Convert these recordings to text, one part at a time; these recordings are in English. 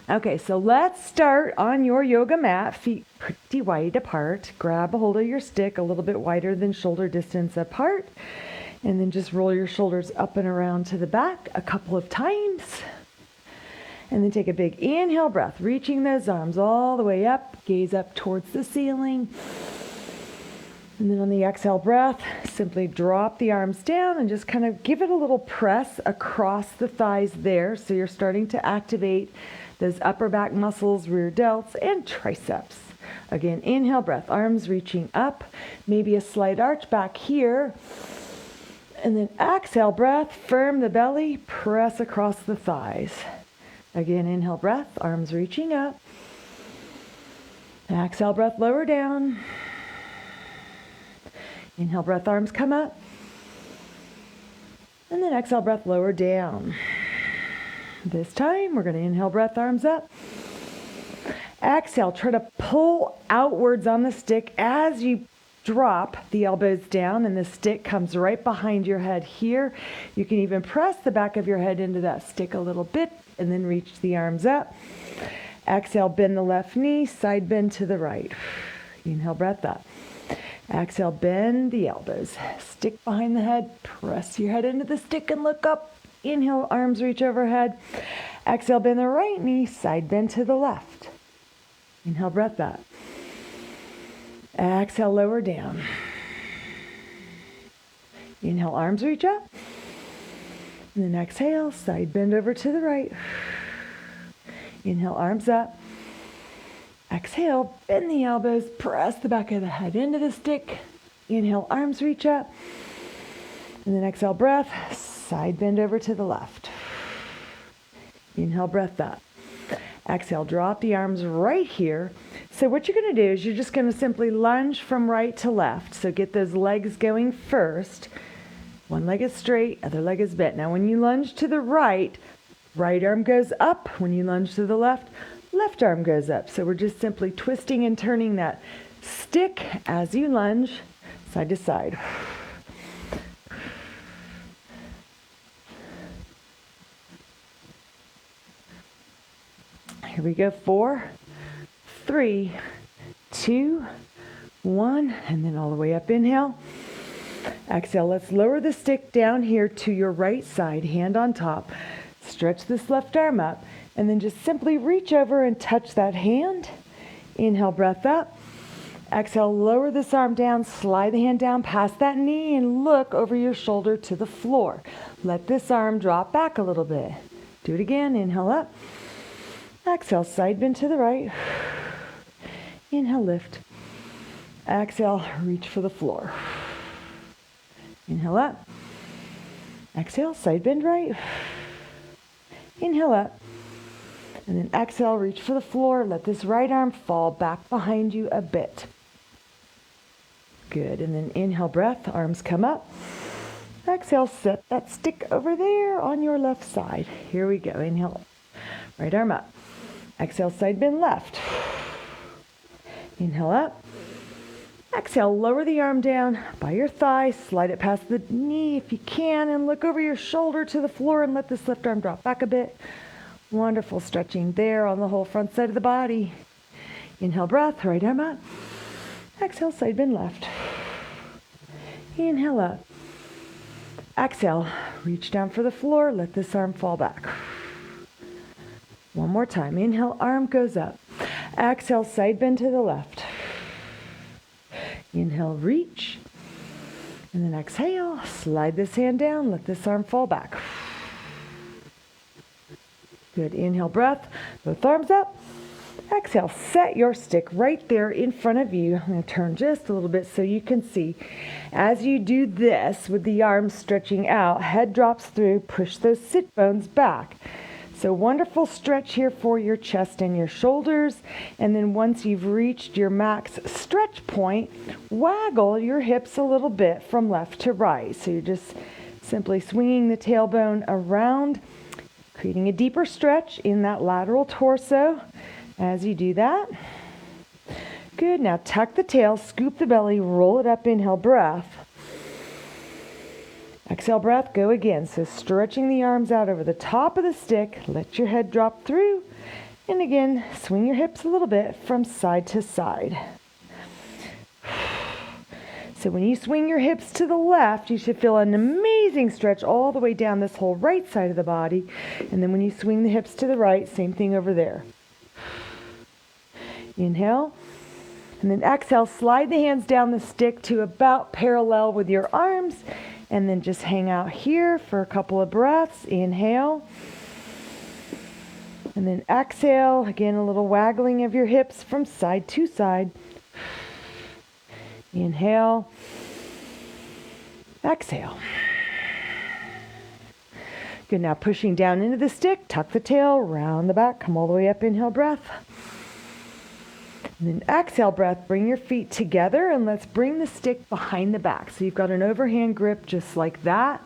Okay, so let's start on your yoga mat, feet pretty wide apart. Grab a hold of your stick a little bit wider than shoulder distance apart, and then just roll your shoulders up and around to the back a couple of times. And then take a big inhale breath, reaching those arms all the way up, gaze up towards the ceiling. And then on the exhale breath, simply drop the arms down and just kind of give it a little press across the thighs there. So you're starting to activate those upper back muscles, rear delts, and triceps. Again, inhale breath, arms reaching up, maybe a slight arch back here. And then exhale breath, firm the belly, press across the thighs. Again, inhale breath, arms reaching up. Exhale breath, lower down. Inhale breath, arms come up. And then exhale breath, lower down. This time, we're going to inhale breath, arms up. Exhale, try to pull outwards on the stick as you drop the elbows down and the stick comes right behind your head here. You can even press the back of your head into that stick a little bit and then reach the arms up. Exhale, bend the left knee, side bend to the right. Inhale, breath up. Exhale, bend the elbows. Stick behind the head, press your head into the stick and look up. Inhale, arms reach overhead. Exhale, bend the right knee, side bend to the left. Inhale, breath up. Exhale, lower down. Inhale, arms reach up. And then exhale, side bend over to the right. Inhale, arms up. Exhale, bend the elbows, press the back of the head into the stick. Inhale, arms reach up. And then exhale, breath, side bend over to the left. Inhale, breath up. Exhale, drop the arms right here. So what you're going to do is you're just going to simply lunge from right to left. So get those legs going first. One leg is straight, other leg is bent. Now when you lunge to the right, right arm goes up. When you lunge to the left, left arm goes up. So we're just simply twisting and turning that stick as you lunge side to side. Here we go. 4, 3, 2, 1, and then all the way up. Inhale. Exhale. Let's lower the stick down here to your right side, hand on top. Stretch this left arm up, and then just simply reach over and touch that hand. Inhale, breath up. Exhale, lower this arm down, slide the hand down past that knee, and look over your shoulder to the floor. Let this arm drop back a little bit. Do it again. Inhale up. Exhale, side bend to the right. Inhale, lift. Exhale, reach for the floor. Inhale up. Exhale, side bend right. Inhale up. And then exhale, reach for the floor. Let this right arm fall back behind you a bit. Good. And then inhale, breath, arms come up. Exhale, set that stick over there on your left side. Here we go. Inhale, right arm up. Exhale, side bend left. Inhale up. Exhale, lower the arm down by your thigh. Slide it past the knee if you can. And look over your shoulder to the floor and let this left arm drop back a bit. Wonderful stretching there on the whole front side of the body. Inhale, breath, right arm up. Exhale, side bend left. Inhale up. Exhale, reach down for the floor. Let this arm fall back. One more time. Inhale, arm goes up. Exhale, side bend to the left. Inhale, reach. And then exhale, slide this hand down. Let this arm fall back. Good. Inhale, breath. Both arms up. Exhale, set your stick right there in front of you. I'm going to turn just a little bit so you can see. As you do this with the arms stretching out, head drops through, push those sit bones back. So wonderful stretch here for your chest and your shoulders. And then once you've reached your max stretch point, waggle your hips a little bit from left to right. So you're just simply swinging the tailbone around, creating a deeper stretch in that lateral torso. As you do that, good. Now tuck the tail, scoop the belly, roll it up, inhale, breath. Exhale, breath, go again. So stretching the arms out over the top of the stick. Let your head drop through. And again, swing your hips a little bit from side to side. So when you swing your hips to the left, you should feel an amazing stretch all the way down this whole right side of the body. And then when you swing the hips to the right, same thing over there. Inhale. And then exhale, slide the hands down the stick to about parallel with your arms. And then just hang out here for a couple of breaths. Inhale. And then exhale. Again, a little waggling of your hips from side to side. Inhale. Exhale. Good. Now pushing down into the stick, tuck the tail, round the back, come all the way up. Inhale, breath. And then exhale, breath. Bring your feet together and let's bring the stick behind the back. So you've got an overhand grip just like that.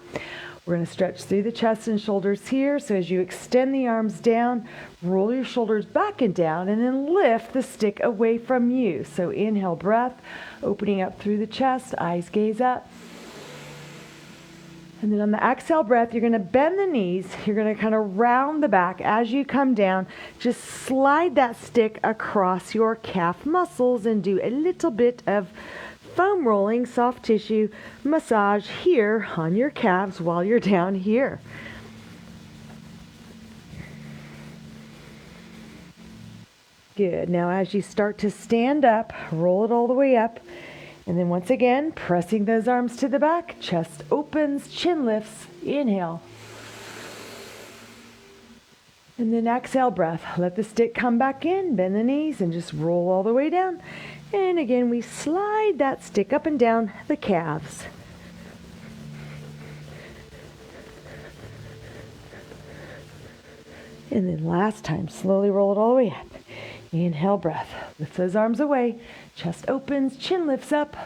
We're going to stretch through the chest and shoulders here. So as you extend the arms down, roll your shoulders back and down, and then lift the stick away from you. So inhale, breath, opening up through the chest, eyes gaze up. And then on the exhale breath, you're going to bend the knees. You're going to kind of round the back as you come down. Just slide that stick across your calf muscles and do a little bit of foam rolling, soft tissue massage here on your calves while you're down here. Good. Now as you start to stand up, roll it all the way up. And then once again, pressing those arms to the back, chest opens, chin lifts, inhale. And then exhale, breath. Let the stick come back in, bend the knees, and just roll all the way down. And again, we slide that stick up and down the calves. And then last time, slowly roll it all the way up. Inhale, breath. Lift those arms away. Chest opens, chin lifts up.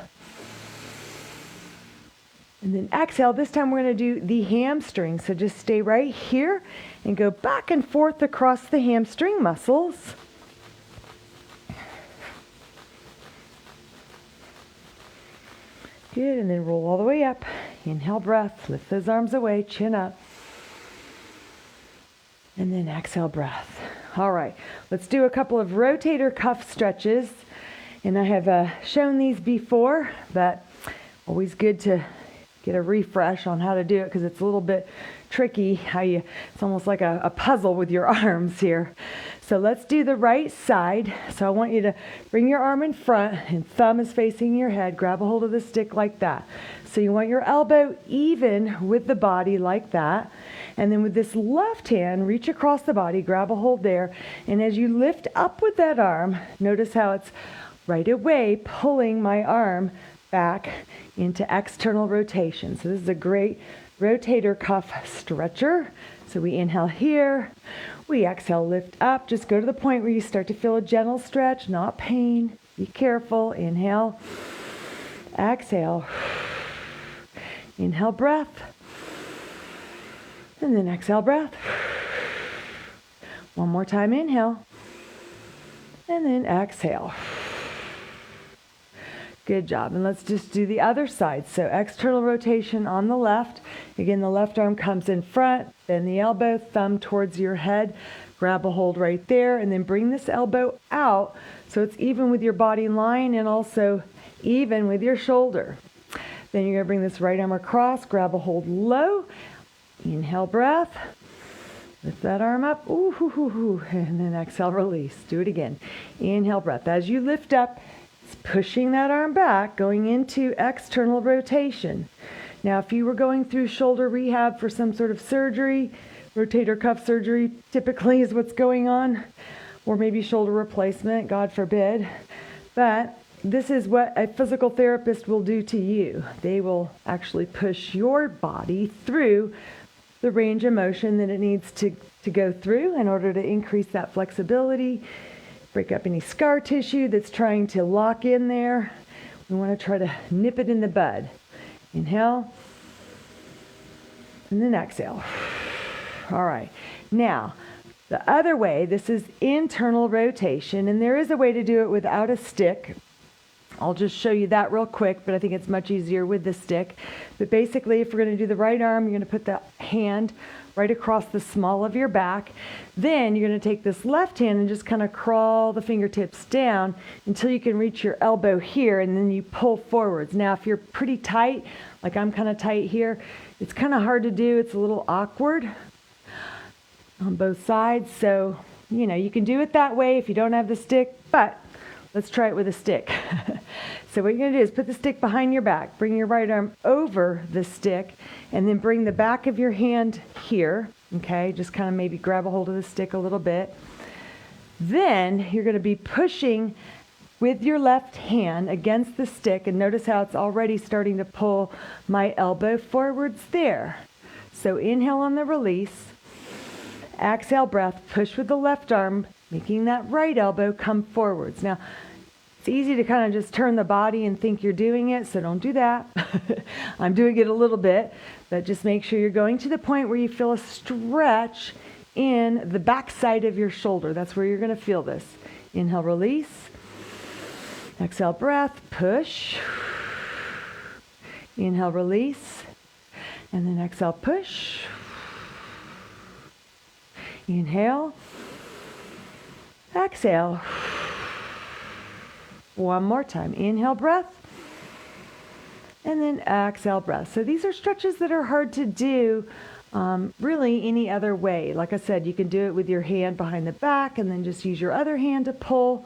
And then exhale. This time we're going to do the hamstring. So just stay right here and go back and forth across the hamstring muscles. Good. And then roll all the way up. Inhale, breath. Lift those arms away, chin up. And then exhale, breath. All right, let's do a couple of rotator cuff stretches. And I have shown these before, but always good to get a refresh on how to do it because it's a little bit tricky. It's almost like a puzzle with your arms here. So let's do the right side. So I want you to bring your arm in front and thumb is facing your head. Grab a hold of the stick like that. So you want your elbow even with the body like that. And then with this left hand, reach across the body, grab a hold there. And as you lift up with that arm, notice how it's right away pulling my arm back into external rotation. So this is a great rotator cuff stretcher. So we inhale here, we exhale, lift up. Just go to the point where you start to feel a gentle stretch, not pain. Be careful. Inhale, exhale, inhale, breath. And then exhale, breath. One more time, inhale. And then exhale. Good job. And let's just do the other side. So external rotation on the left. Again, the left arm comes in front, bend the elbow, thumb towards your head. Grab a hold right there, and then bring this elbow out so it's even with your body line and also even with your shoulder. Then you're going to bring this right arm across, grab a hold low. Inhale, breath. Lift that arm up. Ooh, hoo, hoo, hoo. And then exhale, release. Do it again. Inhale, breath. As you lift up, it's pushing that arm back, going into external rotation. Now, if you were going through shoulder rehab for some sort of surgery, rotator cuff surgery typically is what's going on, or maybe shoulder replacement, God forbid. But this is what a physical therapist will do to you. They will actually push your body through the range of motion that it needs to go through in order to increase that flexibility, break up any scar tissue that's trying to lock in there. We want to try to nip it in the bud. Inhale, and then exhale. All right. Now, the other way, this is internal rotation, and there is a way to do it without a stick. I'll just show you that real quick, but I think it's much easier with the stick. But basically, if we're going to do the right arm, you're going to put the hand right across the small of your back. Then you're going to take this left hand and just kind of crawl the fingertips down until you can reach your elbow here, and then you pull forwards. Now, if you're pretty tight, like I'm kind of tight here, it's kind of hard to do. It's a little awkward on both sides. So, you can do it that way if you don't have the stick, but let's try it with a stick. So what you're going to do is put the stick behind your back, bring your right arm over the stick, and then bring the back of your hand here, okay? Just kind of maybe grab a hold of the stick a little bit. Then you're going to be pushing with your left hand against the stick, and notice how it's already starting to pull my elbow forwards there. So inhale on the release, exhale breath, push with the left arm, making that right elbow come forwards. Now, it's easy to kind of just turn the body and think you're doing it, so don't do that. I'm doing it a little bit, but just make sure you're going to the point where you feel a stretch in the back side of your shoulder. That's where you're going to feel this. Inhale, release. Exhale, breath, push. Inhale, release. And then exhale, push. Inhale. Exhale. One more time. Inhale, breath. And then exhale, breath. So these are stretches that are hard to do really any other way. Like I said, you can do it with your hand behind the back and then just use your other hand to pull.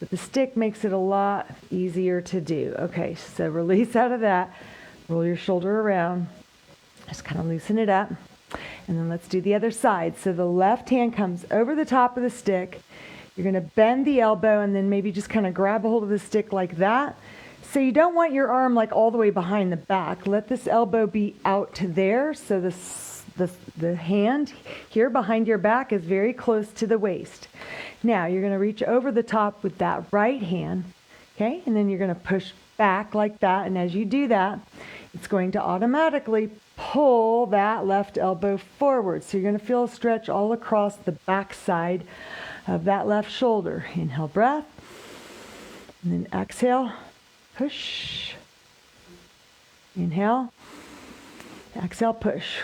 But the stick makes it a lot easier to do. Okay, so release out of that. Roll your shoulder around. Just kind of loosen it up. And then let's do the other side. So the left hand comes over the top of the stick. You're going to bend the elbow and then maybe just kind of grab a hold of the stick like that. So you don't want your arm like all the way behind the back. Let this elbow be out to there. So the hand here behind your back is very close to the waist. Now you're going to reach over the top with that right hand. Okay, and then you're going to push back like that. And as you do that, it's going to automatically pull that left elbow forward. So you're going to feel a stretch all across the back side of that left shoulder. Inhale, breath. And then exhale, push. Inhale. Exhale, push.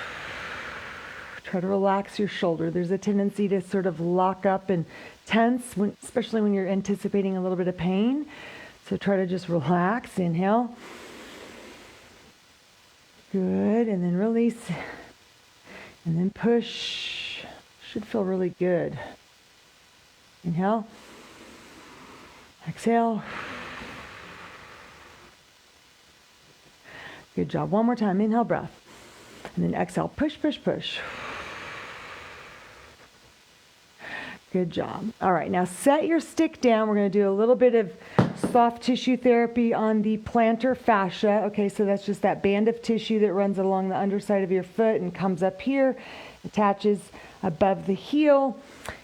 Try to relax your shoulder. There's a tendency to sort of lock up and tense, especially when you're anticipating a little bit of pain. So try to just relax. Inhale. Good. And then release. And then push. Should feel really good. Inhale. Exhale. Good job. One more time. Inhale, breath. And then exhale. Push, push, push. Good job. All right. Now set your stick down. We're going to do a little bit of soft tissue therapy on the plantar fascia. Okay, so that's just that band of tissue that runs along the underside of your foot and comes up here, attaches above the heel.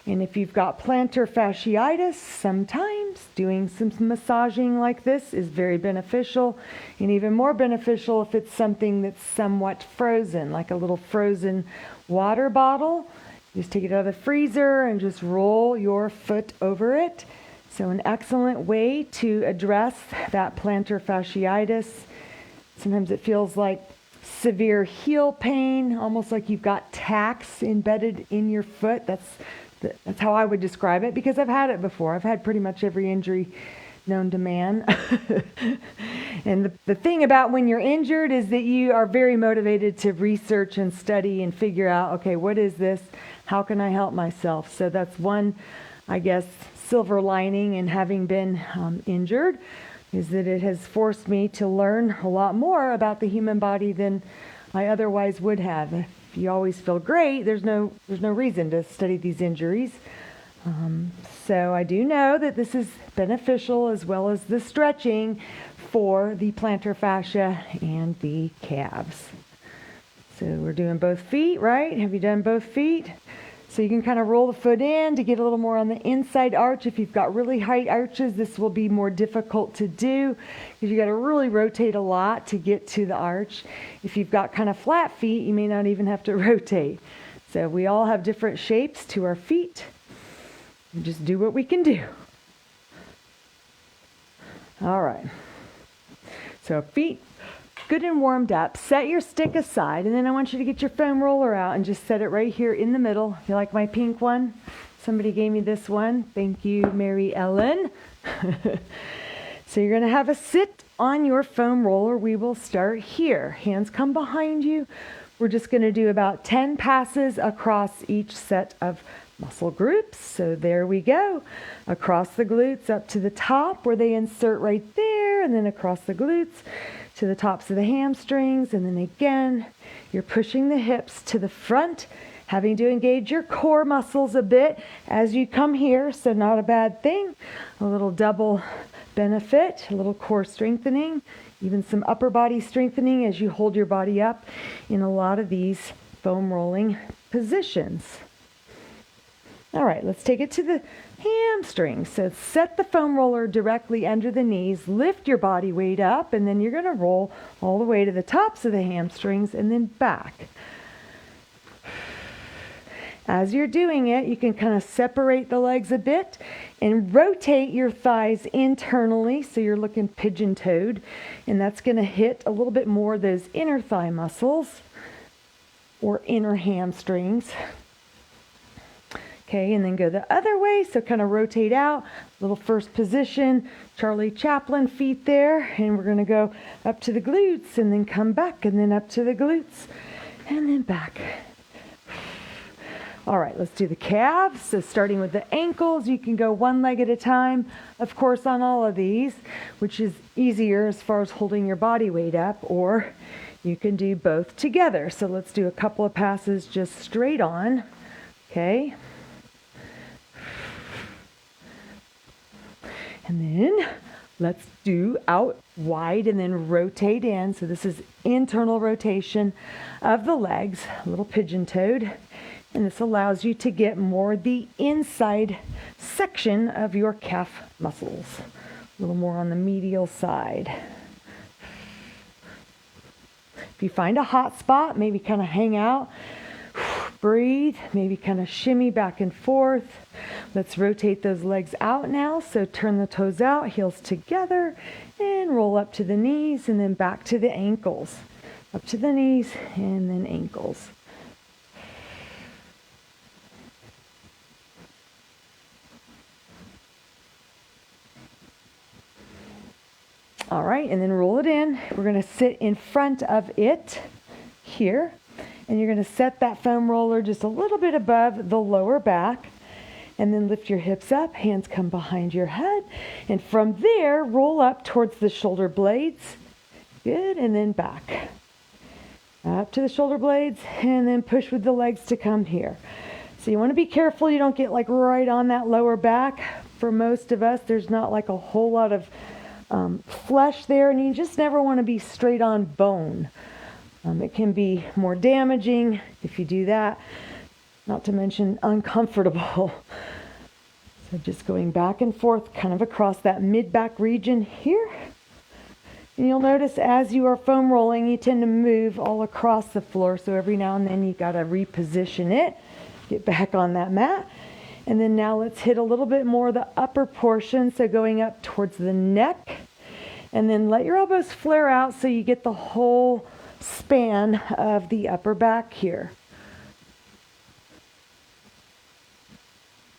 And if you've got plantar fasciitis, sometimes doing some massaging like this is very beneficial, and even more beneficial if it's something that's somewhat frozen, like a little frozen water bottle. Just take it out of the freezer and just roll your foot over it. So an excellent way to address that plantar fasciitis. Sometimes it feels like severe heel pain, almost like you've got tacks embedded in your foot. That's how I would describe it, because I've had it before. I've had pretty much every injury known to man. And the thing about when you're injured is that you are very motivated to research and study and figure out, okay, what is this? How can I help myself? So that's one, I guess, silver lining in having been injured, is that it has forced me to learn a lot more about the human body than I otherwise would have. If you always feel great, there's no reason to study these injuries. So I do know that this is beneficial, as well as the stretching, for the plantar fascia and the calves. So we're doing both feet, right? Have you done both feet? So you can kind of roll the foot in to get a little more on the inside arch. If you've got really high arches, this will be more difficult to do because you got to really rotate a lot to get to the arch. If you've got kind of flat feet, you may not even have to rotate. So we all have different shapes to our feet. We just do what we can do. All right. So feet good and warmed up. Set your stick aside, and then I want you to get your foam roller out and just set it right here in the middle. You like my pink one? Somebody gave me this one. Thank you, Mary Ellen. So you're going to have a sit on your foam roller. We will start here. Hands come behind you. We're just going to do about 10 passes across each set of muscle groups. So there we go. Across the glutes up to the top where they insert right there, and then across the glutes to the tops of the hamstrings, and then again, you're pushing the hips to the front, having to engage your core muscles a bit as you come here, so not a bad thing. A little double benefit, a little core strengthening, even some upper body strengthening as you hold your body up in a lot of these foam rolling positions. All right, let's take it to the hamstrings. So set the foam roller directly under the knees, lift your body weight up, and then you're going to roll all the way to the tops of the hamstrings and then back. As you're doing it, you can kind of separate the legs a bit and rotate your thighs internally so you're looking pigeon-toed, and that's going to hit a little bit more of those inner thigh muscles or inner hamstrings. Okay, and then go the other way, so kind of rotate out, little first position, Charlie Chaplin feet there, and we're going to go up to the glutes and then come back and then up to the glutes and then back. All right, let's do the calves. So starting with the ankles, you can go one leg at a time, of course, on all of these, which is easier as far as holding your body weight up, or you can do both together. So let's do a couple of passes just straight on, okay? And then let's do out wide and then rotate in. So this is internal rotation of the legs, a little pigeon-toed. And this allows you to get more the inside section of your calf muscles. A little more on the medial side. If you find a hot spot, maybe kind of hang out, breathe, maybe kind of shimmy back and forth. Let's rotate those legs out now. So turn the toes out, heels together, and roll up to the knees and then back to the ankles. Up to the knees and then ankles. All right, and then roll it in. We're going to sit in front of it here, and you're going to set that foam roller just a little bit above the lower back, and then lift your hips up, hands come behind your head, and from there, roll up towards the shoulder blades. Good, and then back. Up to the shoulder blades, and then push with the legs to come here. So you want to be careful you don't get like right on that lower back. For most of us, there's not like a whole lot of flesh there, and you just never want to be straight on bone. It can be more damaging if you do that, not to mention uncomfortable. So just going back and forth kind of across that mid-back region here. And you'll notice as you are foam rolling, you tend to move all across the floor, so every now and then you got to reposition it, get back on that mat. And then now let's hit a little bit more of the upper portion, so going up towards the neck. And then let your elbows flare out so you get the whole span of the upper back here.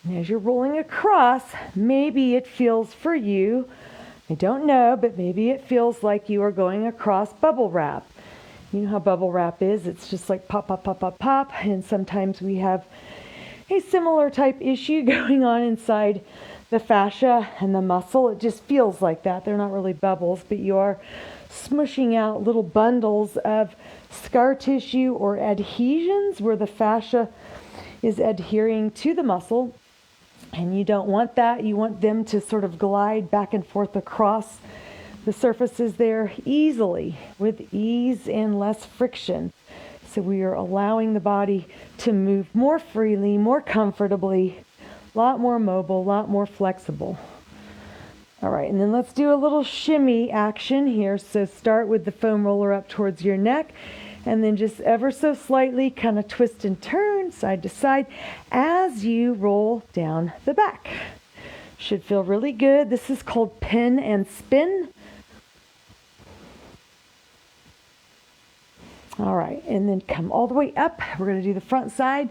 And as you're rolling across, maybe it feels for you, I don't know, but maybe it feels like you are going across bubble wrap. You know how bubble wrap is. It's just like pop, pop, pop, pop, pop. And sometimes we have a similar type issue going on inside the fascia and the muscle. It just feels like that. They're not really bubbles, but you are smushing out little bundles of scar tissue or adhesions where the fascia is adhering to the muscle. And you don't want that. You want them to sort of glide back and forth across the surfaces there easily, with ease and less friction. So we are allowing the body to move more freely, more comfortably, a lot more mobile, a lot more flexible. All right, and then let's do a little shimmy action here. So start with the foam roller up towards your neck, and then just ever so slightly kind of twist and turn side to side as you roll down the back. Should feel really good. This is called pin and spin. All right, and then come all the way up. We're going to do the front side.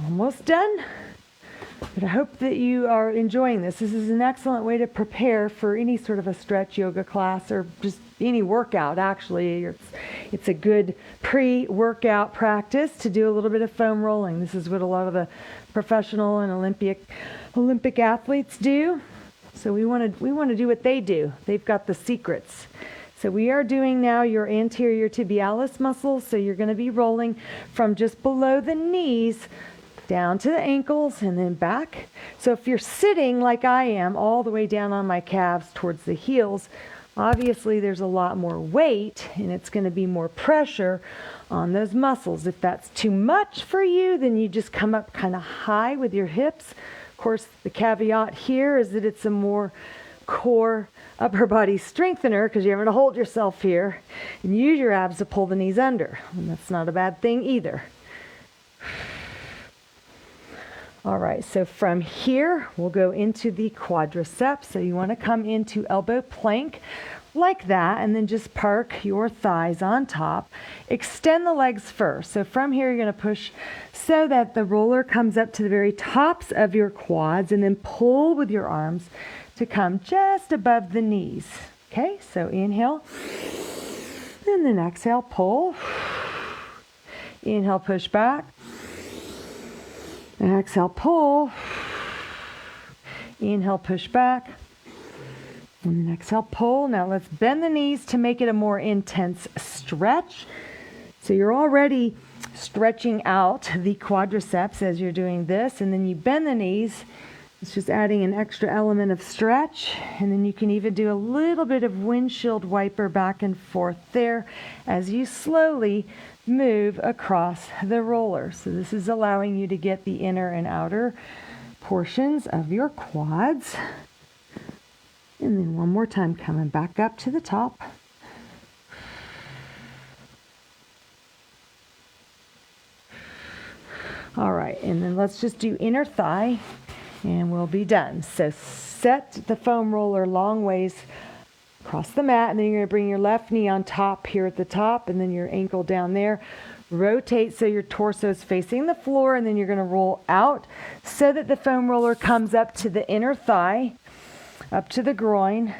Almost done. But I hope that you are enjoying this. This is an excellent way to prepare for any sort of a stretch yoga class or just any workout, actually. It's a good pre-workout practice to do a little bit of foam rolling. This is what a lot of the professional and Olympic athletes do. So we want to do what they do. They've got the secrets. So we are doing now your anterior tibialis muscles. So you're going to be rolling from just below the knees down to the ankles and then back. So if you're sitting like I am, all the way down on my calves towards the heels, obviously there's a lot more weight and it's going to be more pressure on those muscles. If that's too much for you, then you just come up kind of high with your hips. Of course, the caveat here is that it's a more core upper body strengthener because you're going to hold yourself here and use your abs to pull the knees under. And that's not a bad thing either. All right, so from here, we'll go into the quadriceps. So you want to come into elbow plank like that, and then just park your thighs on top. Extend the legs first. So from here, you're going to push so that the roller comes up to the very tops of your quads, and then pull with your arms to come just above the knees. Okay, so inhale, and then exhale, pull. Inhale, push back. Exhale, pull. Inhale, push back. And then exhale, pull. Now let's bend the knees to make it a more intense stretch. So you're already stretching out the quadriceps as you're doing this, and then you bend the knees. It's just adding an extra element of stretch, and then you can even do a little bit of windshield wiper back and forth there as you slowly move across the roller. So this is allowing you to get the inner and outer portions of your quads. And then one more time, coming back up to the top. All right, and then let's just do inner thigh and we'll be done. So set the foam roller long ways across the mat, and then you're going to bring your left knee on top here at the top, and then your ankle down there. Rotate so your torso is facing the floor, and then you're going to roll out so that the foam roller comes up to the inner thigh, up to the groin,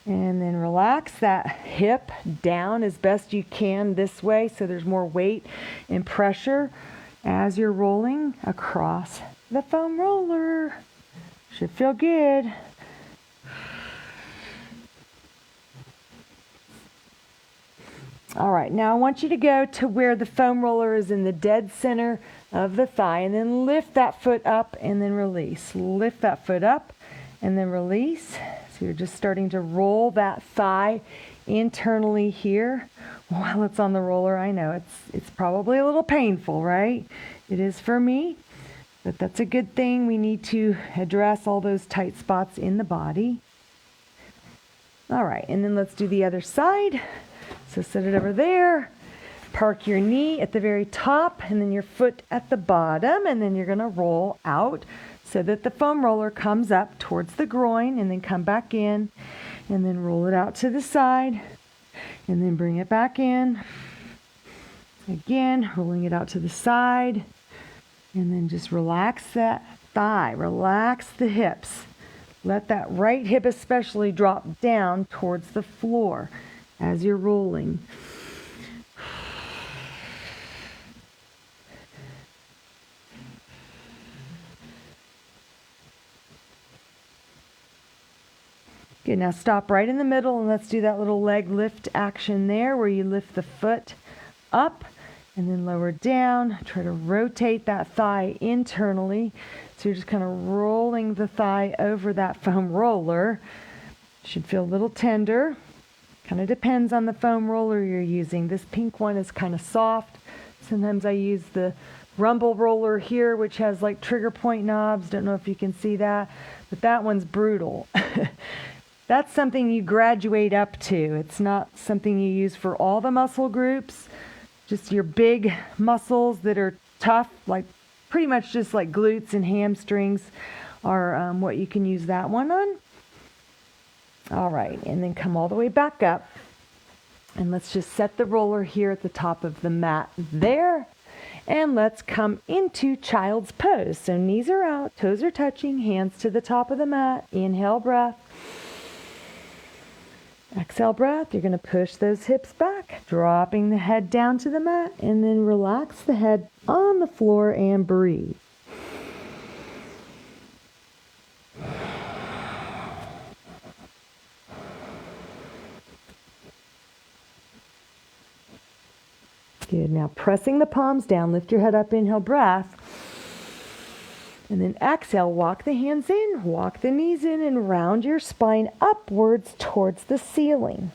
and then relax that hip down as best you can this way so there's more weight and pressure as you're rolling across the foam roller. Should feel good. All right, now I want you to go to where the foam roller is in the dead center of the thigh, and then lift that foot up and then release. Lift that foot up and then release. So you're just starting to roll that thigh internally here while it's on the roller. I know it's probably a little painful, right? It is for me, but that's a good thing. We need to address all those tight spots in the body. All right, and then let's do the other side. So set it over there, park your knee at the very top and then your foot at the bottom, and then you're going to roll out so that the foam roller comes up towards the groin, and then come back in, and then roll it out to the side, and then bring it back in. Again, rolling it out to the side, and then just relax that thigh, relax the hips. Let that right hip especially drop down towards the floor as you're rolling. Good, now stop right in the middle and let's do that little leg lift action there where you lift the foot up and then lower down. Try to rotate that thigh internally. So you're just kind of rolling the thigh over that foam roller. Should feel a little tender. Kind of depends on the foam roller you're using. This pink one is kind of soft. Sometimes I use the Rumble roller here, which has like trigger point knobs. Don't know if you can see that, but that one's brutal. That's something you graduate up to. It's not something you use for all the muscle groups. Just your big muscles that are tough, like pretty much just like glutes and hamstrings, are what you can use that one on. All right, and then come all the way back up. And let's just set the roller here at the top of the mat there. And let's come into child's pose. So knees are out, toes are touching, hands to the top of the mat. Inhale, breath. Exhale, breath. You're going to push those hips back, dropping the head down to the mat, and then relax the head on the floor and breathe. Good. Now pressing the palms down, lift your head up, inhale, breath. And then exhale, walk the hands in, walk the knees in, and round your spine upwards towards the ceiling.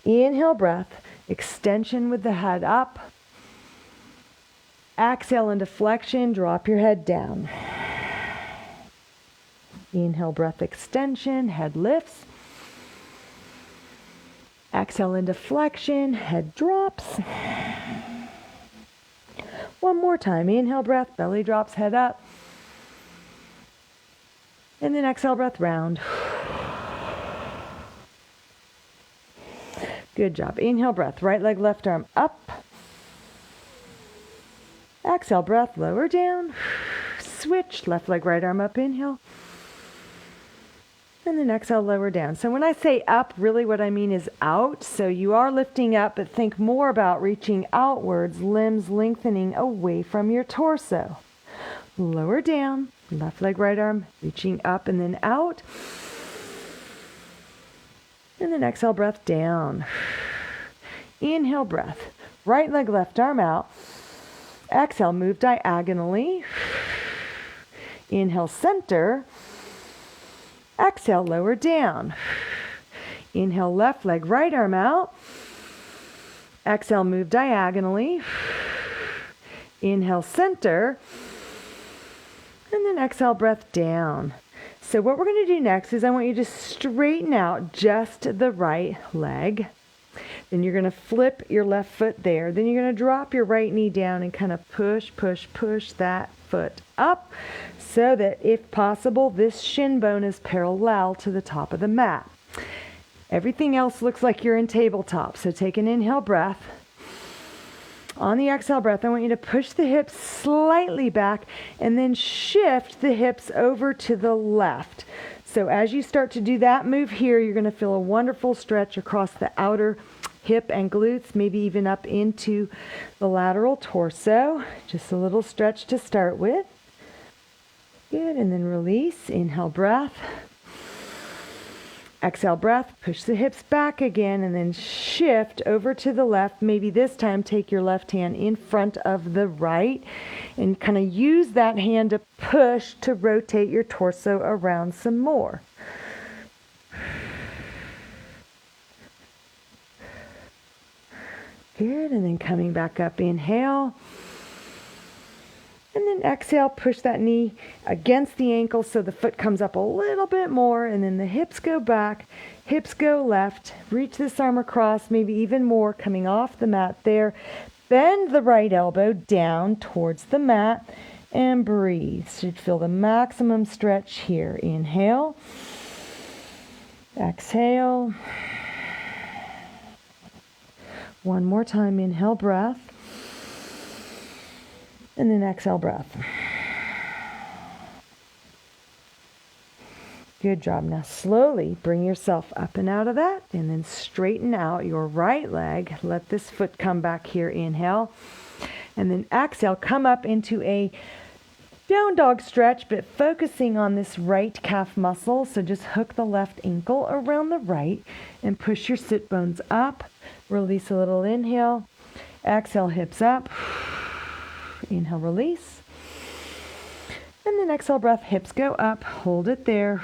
Inhale, breath, extension with the head up. Exhale into flexion, drop your head down. Inhale, breath, extension, head lifts. Exhale into flexion, head drops. One more time. Inhale, breath, belly drops, head up. And then exhale, breath, round. Good job. Inhale, breath, right leg, left arm up. Exhale, breath, lower down. Switch, left leg, right arm up, inhale. And then exhale, lower down. So when I say up, really what I mean is out. So you are lifting up, but think more about reaching outwards, limbs lengthening away from your torso. Lower down, left leg, right arm, reaching up and then out. And then exhale, breath down. Inhale, breath. Right leg, left arm out. Exhale, move diagonally. Inhale, center. Exhale, lower down. Inhale, left leg, right arm out. Exhale, move diagonally. Inhale, center. And then exhale, breath down. So what we're going to do next is I want you to straighten out just the right leg. Then you're going to flip your left foot there. Then you're going to drop your right knee down and kind of push that foot up so that if possible, this shin bone is parallel to the top of the mat. Everything else looks like you're in tabletop. So take an inhale breath. On the exhale breath, I want you to push the hips slightly back and then shift the hips over to the left. So as you start to do that move here, you're going to feel a wonderful stretch across the outer hip and glutes, maybe even up into the lateral torso. Just a little stretch to start with. Good, and then release. Inhale, breath. Exhale, breath. Push the hips back again and then shift over to the left. Maybe this time take your left hand in front of the right and kind of use that hand to push to rotate your torso around some more. Good, and then coming back up, inhale. And then exhale, push that knee against the ankle so the foot comes up a little bit more, and then the hips go back, hips go left. Reach this arm across, maybe even more, coming off the mat there. Bend the right elbow down towards the mat and breathe. Should feel the maximum stretch here. Inhale. Exhale. One more time, inhale, breath. And then exhale, breath. Good job. Now slowly bring yourself up and out of that and then straighten out your right leg. Let this foot come back here. Inhale. And then exhale, come up into a down dog stretch, but focusing on this right calf muscle. So just hook the left ankle around the right and push your sit bones up. Release a little inhale. Exhale, hips up. Inhale, release. And then exhale, breath, hips go up. Hold it there.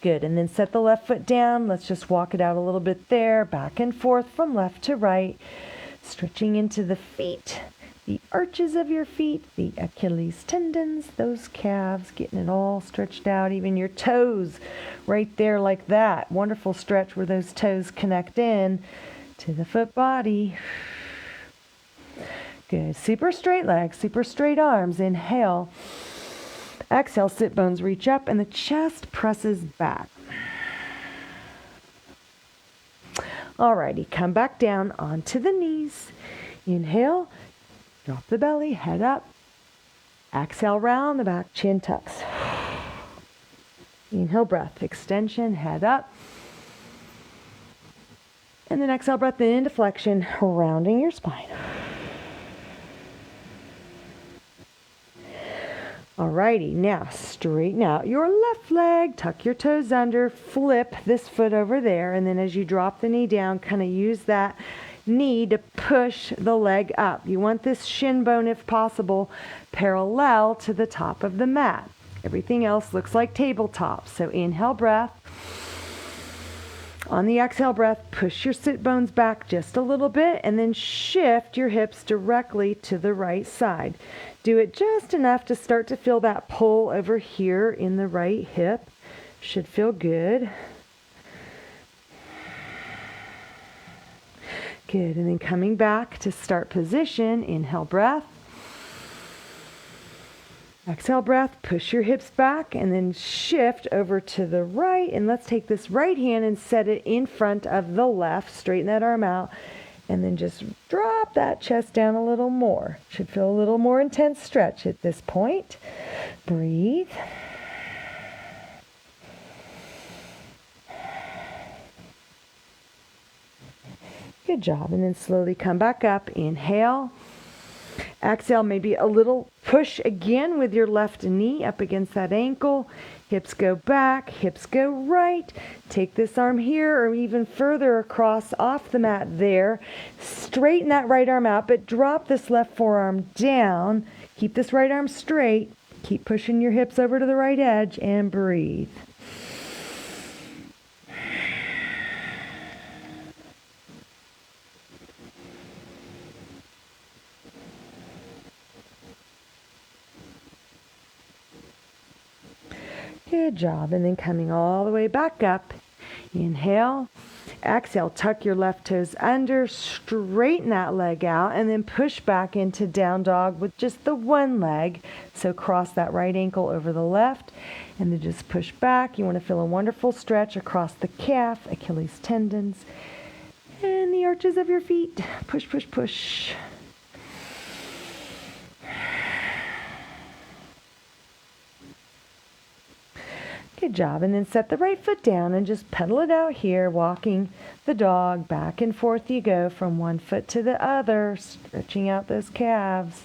Good. And then set the left foot down. Let's just walk it out a little bit there. Back and forth from left to right. Stretching into the feet, the arches of your feet, the Achilles tendons, those calves, getting it all stretched out. Even your toes right there like that. Wonderful stretch where those toes connect in to the foot body. Good. Super straight legs, super straight arms. Inhale. Exhale, sit bones reach up and the chest presses back. Alrighty, come back down onto the knees. Inhale, drop the belly, head up. Exhale, round the back, chin tucks. Inhale, breath, extension, head up. And then exhale, breath into flexion, rounding your spine. Alrighty, now straighten out your left leg, tuck your toes under, flip this foot over there, and then as you drop the knee down, kind of use that knee to push the leg up. You want this shin bone, if possible, parallel to the top of the mat. Everything else looks like tabletop. So inhale, breath. On the exhale breath, push your sit bones back just a little bit and then shift your hips directly to the right side. Do it just enough to start to feel that pull over here in the right hip. Should feel good. Good, and then coming back to start position, inhale breath. Exhale breath, push your hips back and then shift over to the right. And let's take this right hand and set it in front of the left. Straighten that arm out and then just drop that chest down a little more. Should feel a little more intense stretch at this point. Breathe. Good job. And then slowly come back up. Inhale. Exhale, maybe a little push again with your left knee up against that ankle. Hips go back, hips go right. Take this arm here or even further across off the mat there. Straighten that right arm out, but drop this left forearm down. Keep this right arm straight. Keep pushing your hips over to the right edge and breathe. Good job. And then coming all the way back up. Inhale. Exhale. Tuck your left toes under. Straighten that leg out. And then push back into down dog with just the one leg. So cross that right ankle over the left. And then just push back. You want to feel a wonderful stretch across the calf, Achilles tendons, and the arches of your feet. Push, push, push. Good job. And then set the right foot down and just pedal it out here, walking the dog. Back and forth you go from one foot to the other, stretching out those calves.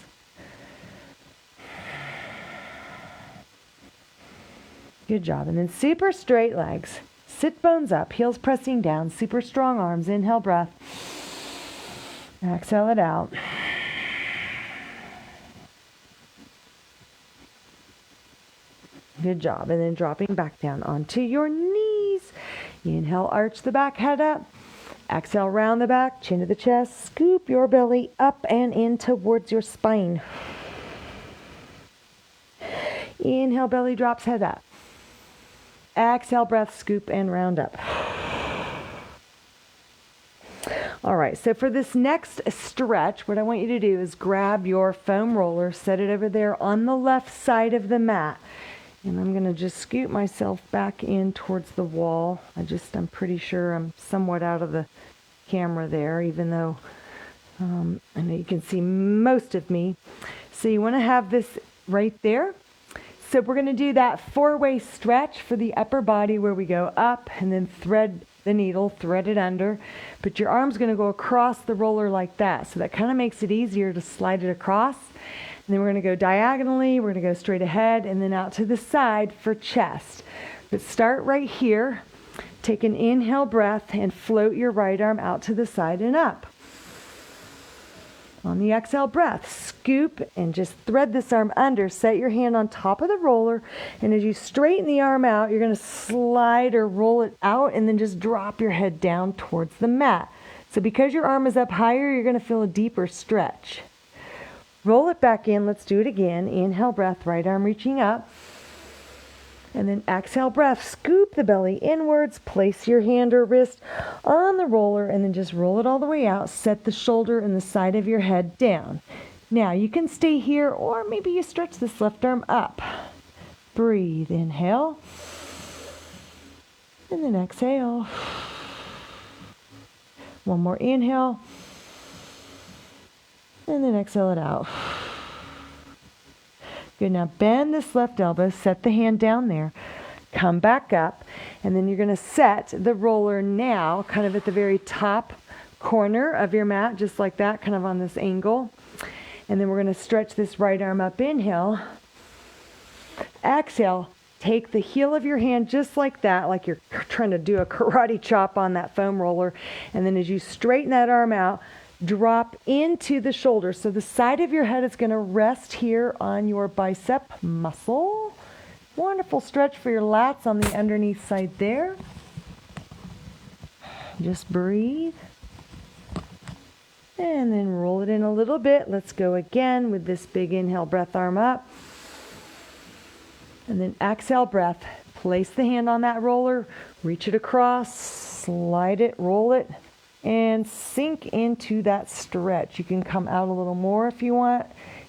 Good job. And then super straight legs. Sit bones up, heels pressing down, super strong arms. Inhale, breath. Exhale it out. Good job. And then dropping back down onto your knees. Inhale, arch the back, head up. Exhale, round the back, chin to the chest. Scoop your belly up and in towards your spine. Inhale, belly drops, head up. Exhale, breath, scoop and round up. All right, so for this next stretch, what I want you to do is grab your foam roller, set it over there on the left side of the mat. And I'm going to just scoot myself back in towards the wall. I'm pretty sure I'm somewhat out of the camera there, even though I know you can see most of me. So you want to have this right there. So we're going to do that 4-way stretch for the upper body where we go up and then thread the needle, thread it under. But your arm's going to go across the roller like that. So that kind of makes it easier to slide it across. And then we're going to go diagonally, we're going to go straight ahead, and then out to the side for chest. But start right here. Take an inhale breath and float your right arm out to the side and up. On the exhale breath, scoop and just thread this arm under. Set your hand on top of the roller, and as you straighten the arm out, you're going to slide or roll it out and then just drop your head down towards the mat. So because your arm is up higher, you're going to feel a deeper stretch. Roll it back in. Let's do it again. Inhale, breath, right arm reaching up. And then exhale, breath, scoop the belly inwards. Place your hand or wrist on the roller and then just roll it all the way out. Set the shoulder and the side of your head down. Now you can stay here, or maybe you stretch this left arm up. Breathe, inhale, and then exhale. One more inhale, and then exhale it out. Good, now bend this left elbow, set the hand down there, come back up, and then you're going to set the roller now kind of at the very top corner of your mat, just like that, kind of on this angle. And then we're going to stretch this right arm up, inhale. Exhale, take the heel of your hand just like that, like you're trying to do a karate chop on that foam roller. And then as you straighten that arm out, drop into the shoulder. So the side of your head is going to rest here on your bicep muscle. Wonderful stretch for your lats on the underneath side there. Just breathe. And then roll it in a little bit. Let's go again with this big inhale, breath, arm up. And then exhale, breath. Place the hand on that roller, reach it across, slide it, roll it, and sink into that stretch. You can come out a little more if you want.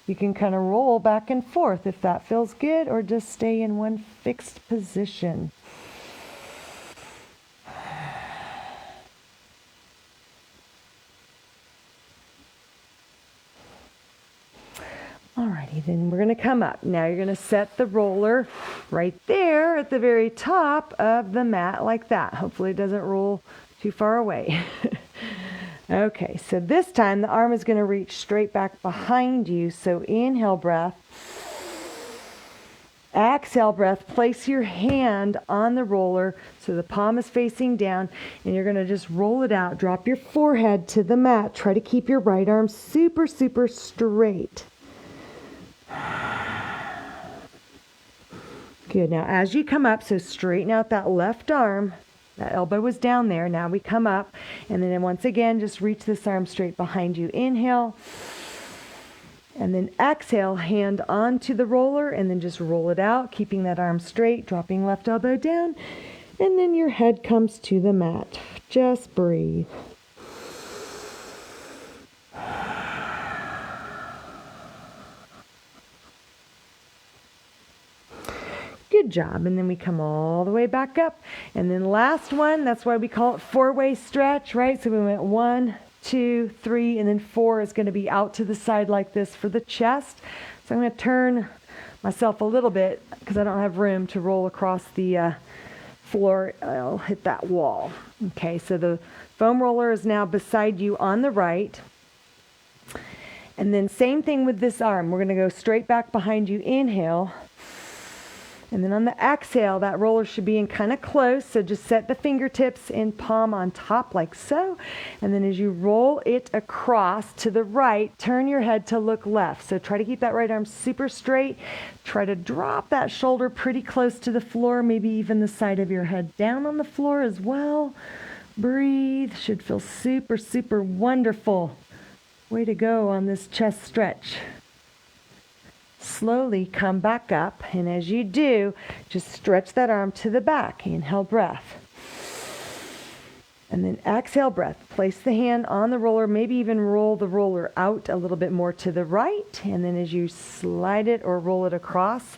You can kind of roll back and forth if that feels good, or just stay in one fixed position. Alrighty, then we're going to come up. Now you're going to set the roller right there at the very top of the mat like that. Hopefully it doesn't roll too far away. Okay, so this time the arm is going to reach straight back behind you. So inhale, breath. Exhale, breath. Place your hand on the roller so the palm is facing down, and you're going to just roll it out. Drop your forehead to the mat. Try to keep your right arm super, super straight. Good. Now as you come up, so straighten out that left arm. That elbow was down there. Now we come up, and then once again, just reach this arm straight behind you. Inhale. And then exhale, hand onto the roller, and then just roll it out, keeping that arm straight, dropping left elbow down. And then your head comes to the mat. Just breathe. Good job. And then we come all the way back up. And then last one, that's why we call it four-way stretch, right? So we went 1, 2, 3, and then 4 is going to be out to the side like this for the chest. So I'm going to turn myself a little bit because I don't have room to roll across the floor. I'll hit that wall. Okay, so the foam roller is now beside you on the right. And then same thing with this arm. We're going to go straight back behind you. Inhale. And then on the exhale, that roller should be in kind of close. So just set the fingertips and palm on top like so. And then as you roll it across to the right, turn your head to look left. So try to keep that right arm super straight. Try to drop that shoulder pretty close to the floor, maybe even the side of your head down on the floor as well. Breathe. Should feel super, super wonderful. Way to go on this chest stretch. Slowly come back up, and as you do, just stretch that arm to the back. Inhale, breath. And then exhale, breath. Place the hand on the roller, maybe even roll the roller out a little bit more to the right. And then as you slide it or roll it across,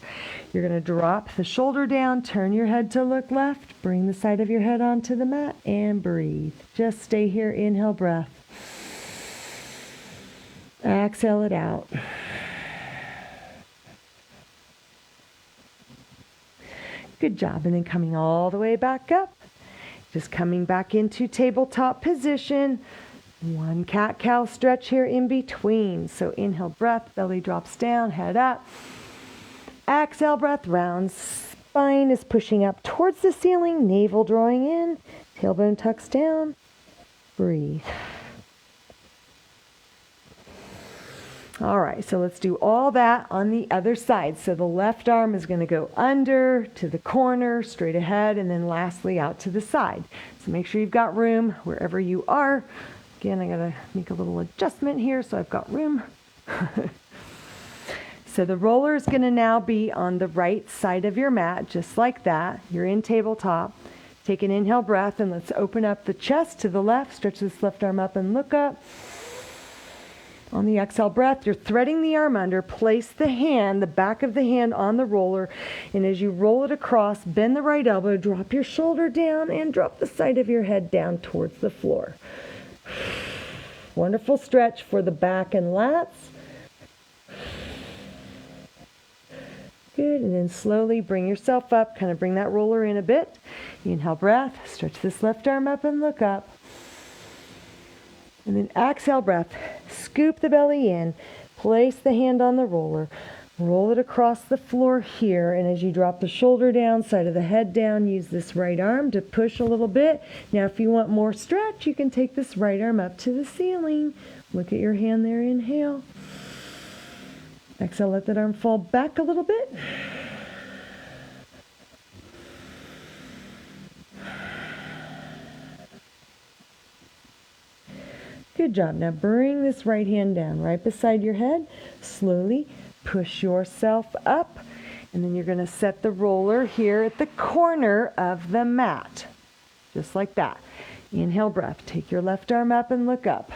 you're going to drop the shoulder down, turn your head to look left, bring the side of your head onto the mat, and breathe. Just stay here. Inhale, breath. Exhale it out. Good job. And then coming all the way back up. Just coming back into tabletop position. One cat-cow stretch here in between. So inhale, breath, belly drops down, head up. Exhale, breath, round spine is pushing up towards the ceiling, navel drawing in, tailbone tucks down. Breathe. All right, so let's do all that on the other side. So the left arm is going to go under, to the corner, straight ahead, and then lastly out to the side. So make sure you've got room wherever you are. Again, I got to make a little adjustment here so I've got room. So the roller is going to now be on the right side of your mat, just like that. You're in tabletop. Take an inhale breath, and let's open up the chest to the left. Stretch this left arm up and look up. On the exhale breath, you're threading the arm under. Place the hand, the back of the hand on the roller. And as you roll it across, bend the right elbow, drop your shoulder down, and drop the side of your head down towards the floor. Wonderful stretch for the back and lats. Good, and then slowly bring yourself up, kind of bring that roller in a bit. Inhale, breath, stretch this left arm up and look up. And then exhale, breath, scoop the belly in, place the hand on the roller, roll it across the floor here, and as you drop the shoulder down, side of the head down, use this right arm to push a little bit. Now if you want more stretch, you can take this right arm up to the ceiling. Look at your hand there, inhale. Exhale, let that arm fall back a little bit. Good job. Now bring this right hand down right beside your head. Slowly push yourself up. And then you're going to set the roller here at the corner of the mat. Just like that. Inhale, breath. Take your left arm up and look up.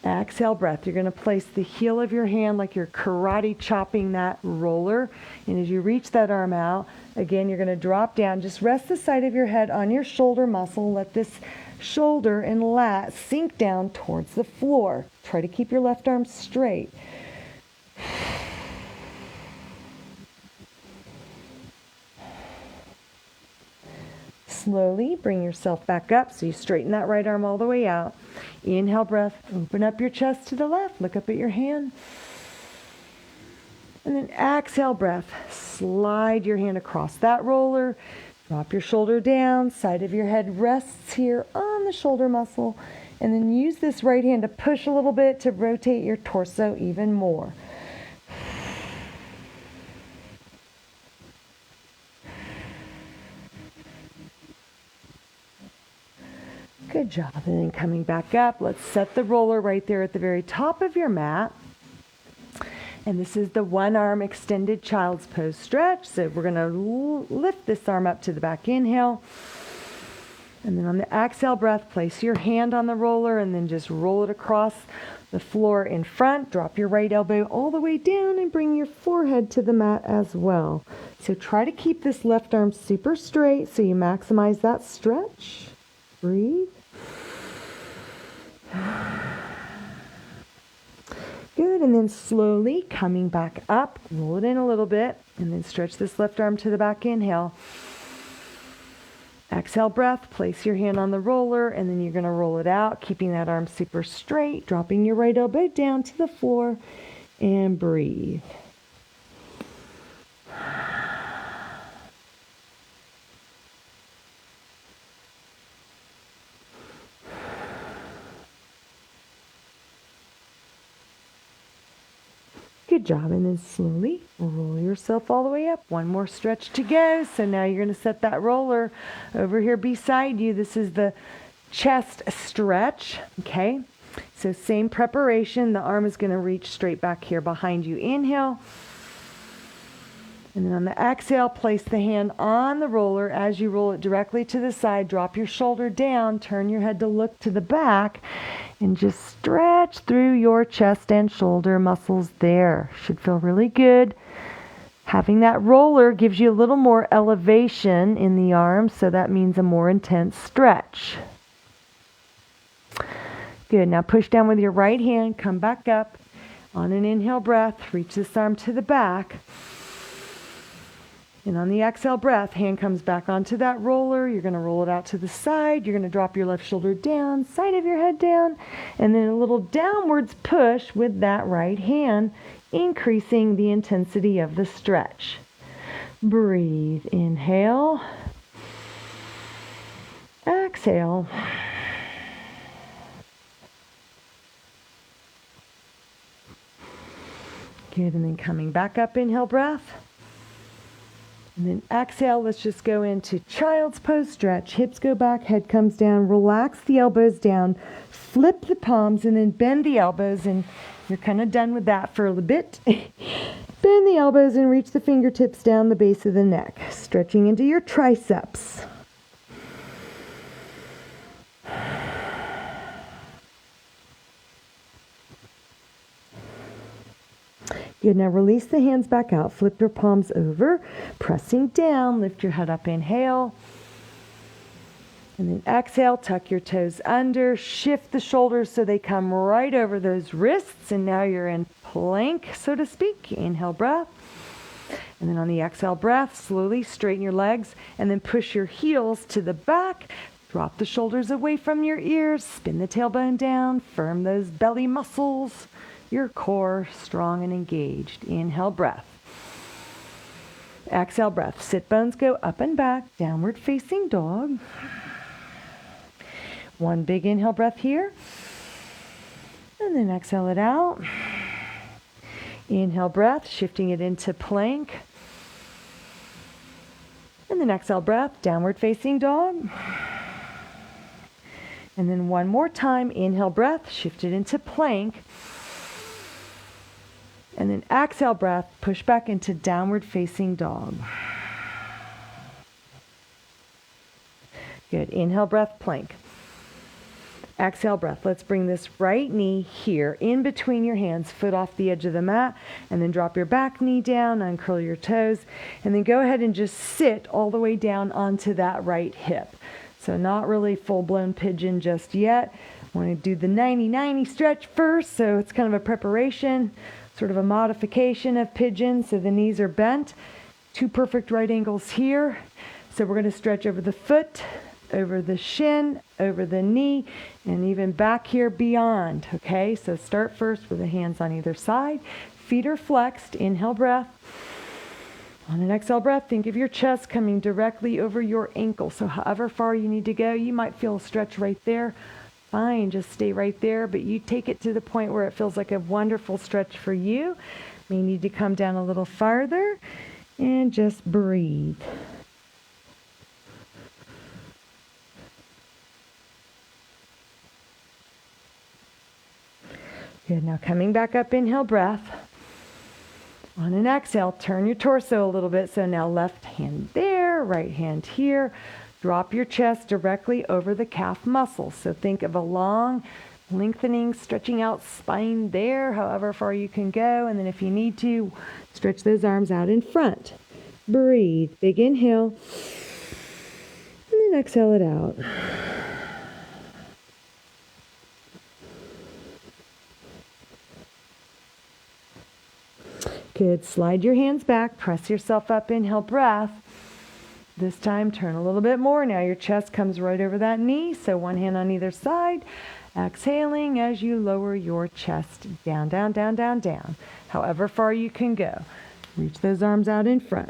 Exhale, breath. You're going to place the heel of your hand like you're karate chopping that roller. And as you reach that arm out, again, you're going to drop down. Just rest the side of your head on your shoulder muscle. Let this shoulder and lat sink down towards the floor. Try to keep your left arm straight. Slowly bring yourself back up so you straighten that right arm all the way out. Inhale, breath. Open up your chest to the left. Look up at your hand. And then exhale, breath. Slide your hand across that roller. Drop your shoulder down. Side of your head rests here on the shoulder muscle. And then use this right hand to push a little bit to rotate your torso even more. Good job. And then coming back up, let's set the roller right there at the very top of your mat. And this is the one arm extended child's pose stretch. So we're going to lift this arm up to the back. Inhale. And then on the exhale breath, place your hand on the roller and then just roll it across the floor in front. Drop your right elbow all the way down and bring your forehead to the mat as well. So try to keep this left arm super straight so you maximize that stretch. Breathe. Good, and then slowly coming back up, roll it in a little bit, and then stretch this left arm to the back. Inhale. Exhale, breath. Place your hand on the roller, and then you're going to roll it out, keeping that arm super straight, dropping your right elbow down to the floor, and breathe. Good job. And then slowly roll yourself all the way up. One more stretch to go. So now you're going to set that roller over here beside you. This is the chest stretch. Okay. So same preparation. The arm is going to reach straight back here behind you. Inhale. And then on the exhale, place the hand on the roller. As you roll it directly to the side, drop your shoulder down, turn your head to look to the back, and just stretch through your chest and shoulder muscles there. Should feel really good. Having that roller gives you a little more elevation in the arms, so that means a more intense stretch. Good. Now push down with your right hand, come back up. On an inhale breath, reach this arm to the back. And on the exhale breath, hand comes back onto that roller. You're going to roll it out to the side. You're going to drop your left shoulder down, side of your head down, and then a little downwards push with that right hand, increasing the intensity of the stretch. Breathe. Inhale. Exhale. Good. And then coming back up, inhale breath. And then exhale, let's just go into child's pose stretch. Hips go back, head comes down, relax the elbows down, flip the palms, and then bend the elbows. And you're kind of done with that for a little bit. Bend the elbows and reach the fingertips down the base of the neck, stretching into your triceps. Good, now release the hands back out, flip your palms over, pressing down, lift your head up, inhale. And then exhale, tuck your toes under, shift the shoulders so they come right over those wrists. And now you're in plank, so to speak. Inhale, breath. And then on the exhale breath, slowly straighten your legs and then push your heels to the back. Drop the shoulders away from your ears, spin the tailbone down, firm those belly muscles, your core strong and engaged. Inhale, breath. Exhale, breath. Sit bones go up and back, downward facing dog. One big inhale breath here. And then exhale it out. Inhale breath, shifting it into plank. And then exhale breath, downward facing dog. And then one more time, inhale breath, shift it into plank. And then exhale breath, push back into downward facing dog. Good, inhale breath, plank. Exhale breath. Let's bring this right knee here in between your hands, foot off the edge of the mat, and then drop your back knee down, uncurl your toes, and then go ahead and just sit all the way down onto that right hip. So not really full-blown pigeon just yet. I want to do the 90-90 stretch first, so it's kind of a preparation, sort of a modification of pigeon, so the knees are bent. 2 perfect right angles here. So we're going to stretch over the foot, over the shin, over the knee, and even back here beyond. Okay, so start first with the hands on either side. Feet are flexed. Inhale breath. On an exhale breath, think of your chest coming directly over your ankle. So however far you need to go, you might feel a stretch right there. Fine, just stay right there, but you take it to the point where it feels like a wonderful stretch for you. May need to come down a little farther and just breathe. Good, now coming back up, inhale breath. On an exhale, turn your torso a little bit. So now left hand there, right hand here. Drop your chest directly over the calf muscle. So think of a long, lengthening, stretching out spine there, however far you can go. And then if you need to, stretch those arms out in front. Breathe, big inhale. And then exhale it out. Good. Slide your hands back. Press yourself up. Inhale, breath. This time, turn a little bit more. Now your chest comes right over that knee. So one hand on either side. Exhaling as you lower your chest down, down, down, down, down. However far you can go. Reach those arms out in front.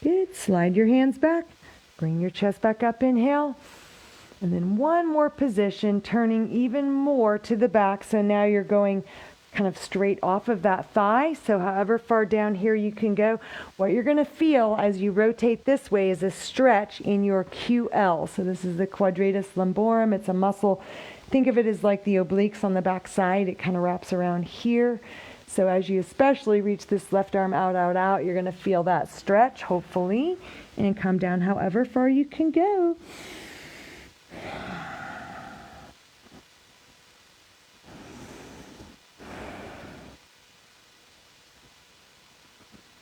Good. Slide your hands back. Bring your chest back up. Inhale. And then one more position, turning even more to the back. So now you're going kind of straight off of that thigh. So however far down here you can go, what you're going to feel as you rotate this way is a stretch in your QL. So this is the quadratus lumborum. It's a muscle. Think of it as like the obliques on the back side. It kind of wraps around here. So as you especially reach this left arm out, out, out, you're going to feel that stretch, hopefully, and come down however far you can go.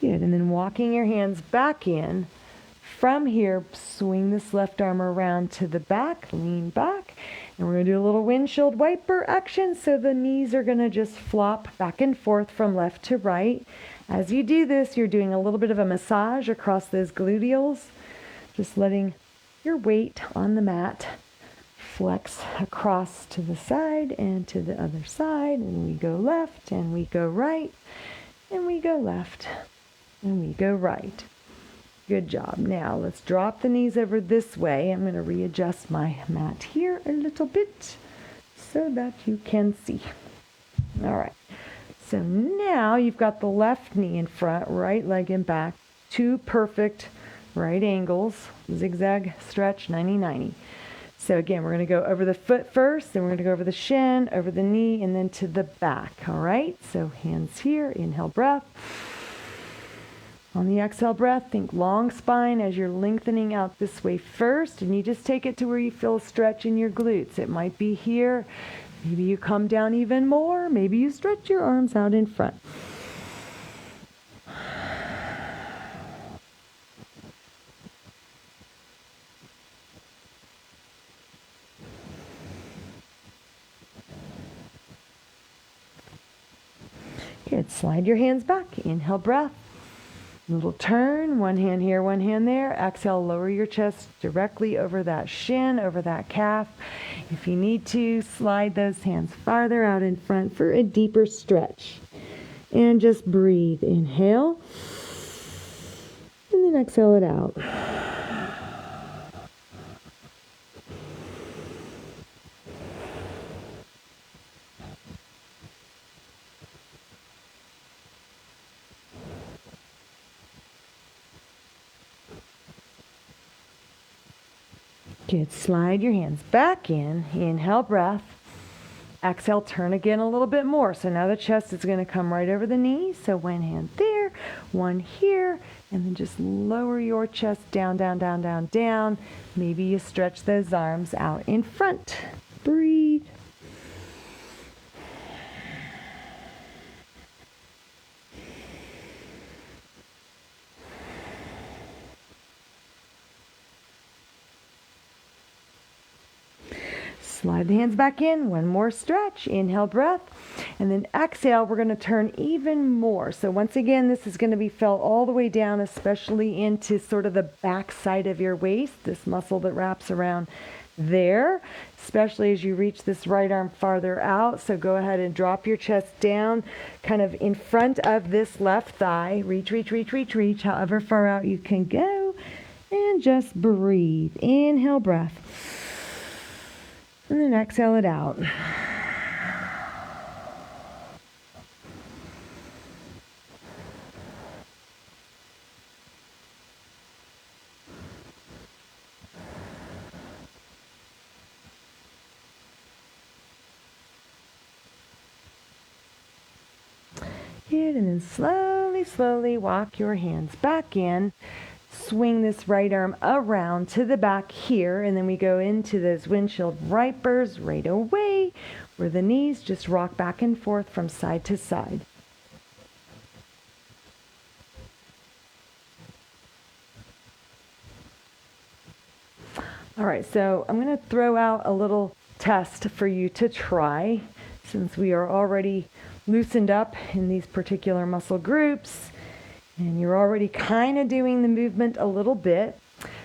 Good, and then walking your hands back in. From here, swing this left arm around to the back, lean back, and we're going to do a little windshield wiper action. So the knees are going to just flop back and forth from left to right. As you do this, you're doing a little bit of a massage across those gluteals, just letting your weight on the mat flex across to the side and to the other side. And we go left, and we go right, and we go left, and we go right. Good job. Now let's drop the knees over this way. I'm going to readjust my mat here a little bit so that you can see. All right. So now you've got the left knee in front, right leg in back, 2 perfect right angles, zigzag stretch, 90-90. So again, we're going to go over the foot first, then we're going to go over the shin, over the knee, and then to the back. All right, so hands here, inhale breath. On the exhale breath, think long spine as you're lengthening out this way first, and you just take it to where you feel a stretch in your glutes. It might be here. Maybe you come down even more. Maybe you stretch your arms out in front. Good. Slide your hands back. Inhale, breath. Little turn. One hand here, one hand there. Exhale, lower your chest directly over that shin, over that calf. If you need to, slide those hands farther out in front for a deeper stretch. And just breathe. Inhale. And then exhale it out. Good. Slide your hands back in. Inhale, breath. Exhale, turn again a little bit more. So now the chest is going to come right over the knees. So one hand there, one here, and then just lower your chest down, down, down, down, down. Maybe you stretch those arms out in front. Breathe. Slide the hands back in. One more stretch. Inhale, breath. And then exhale, we're going to turn even more. So once again, this is going to be felt all the way down, especially into sort of the back side of your waist, this muscle that wraps around there, especially as you reach this right arm farther out. So go ahead and drop your chest down kind of in front of this left thigh. Reach, reach, reach, reach, reach, however far out you can go. And just breathe. Inhale, breath. And then exhale it out. Good, and then slowly, slowly walk your hands back in. Swing this right arm around to the back here, and then we go into those windshield wipers right away, where the knees just rock back and forth from side to side. All right, so I'm going to throw out a little test for you to try, since we are already loosened up in these particular muscle groups. And you're already kind of doing the movement a little bit.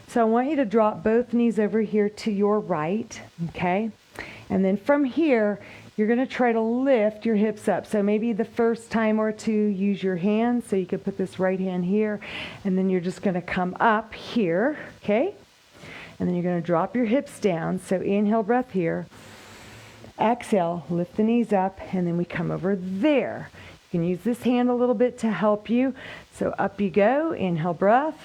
So I want you to drop both knees over here to your right, okay? And then from here, you're going to try to lift your hips up. So maybe the first time or two, use your hands. So you could put this right hand here, and then you're just going to come up here, okay? And then you're going to drop your hips down. So inhale, breath here. Exhale, lift the knees up, and then we come over there. You can use this hand a little bit to help you. So up you go, inhale, breath.